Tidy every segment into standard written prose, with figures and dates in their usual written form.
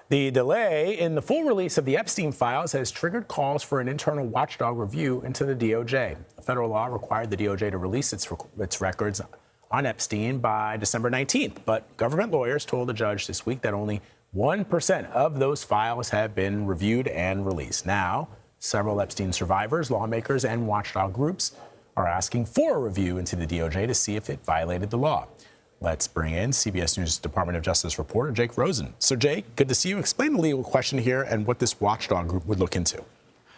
The delay in the full release of the Epstein files has triggered calls for an internal watchdog review into the DOJ. A federal law required the DOJ to release its records on Epstein by December 19th, but government lawyers told the judge this week that only 1% of those files have been reviewed and released. Now, several Epstein survivors, lawmakers, and watchdog groups are asking for a review into the DOJ to see if it violated the law. Let's bring in CBS News Department of Justice reporter Jake Rosen. So, Jake, good to see you. Explain the legal question here and what this watchdog group would look into.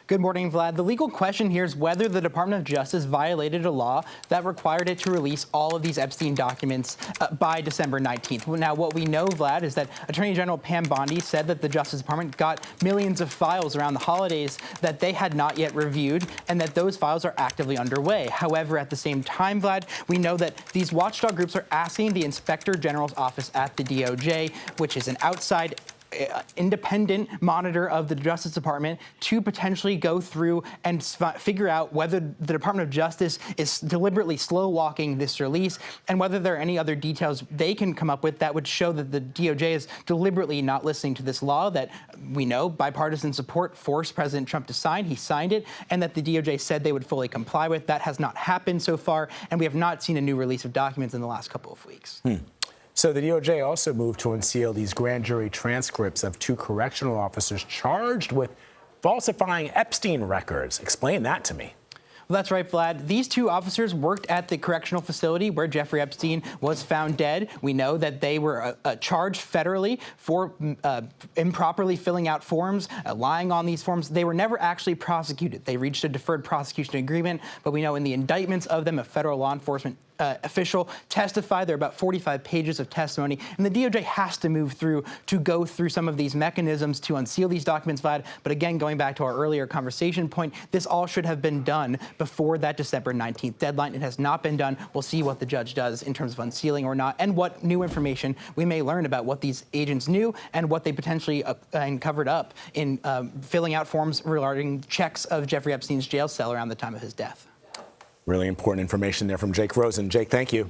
Good morning, Vlad. The legal question here is whether the Department of Justice violated a law that required it to release all of these Epstein documents by December 19th. Now, what we know, Vlad, is that Attorney General Pam Bondi said that the Justice Department got millions of files around the holidays that they had not yet reviewed and that those files are actively underway. However, at the same time, Vlad, we know that these watchdog groups are asking the Inspector General's office at the DOJ, which is an outside independent monitor of the Justice Department, to potentially go through and figure out whether the Department of Justice is deliberately slow-walking this release and whether there are any other details they can come up with that would show that the DOJ is deliberately not listening to this law that we know bipartisan support forced President Trump to sign. He signed it, and that the DOJ said they would fully comply with. That has not happened so far, and we have not seen a new release of documents in the last couple of weeks. So the DOJ also moved to unseal these grand jury transcripts of 2 correctional officers charged with falsifying Epstein records. Explain that to me. Well, that's right, Vlad. These 2 officers worked at the correctional facility where Jeffrey Epstein was found dead. We know that they were charged federally for improperly filling out forms, lying on these forms. They were never actually prosecuted. They reached a deferred prosecution agreement, but we know in the indictments of them, a federal law enforcement official testified. There are about 45 pages of testimony, and the DOJ has to move through to go through some of these mechanisms to unseal these documents, Vlad. But again, going back to our earlier conversation point, this all should have been done before that December 19th deadline. It has not been done. We'll see what the judge does in terms of unsealing or not, and what new information we may learn about what these agents knew and what they potentially covered up in filling out forms regarding checks of Jeffrey Epstein's jail cell around the time of his death. Really important information there from Jake Rosen. Jake, thank you.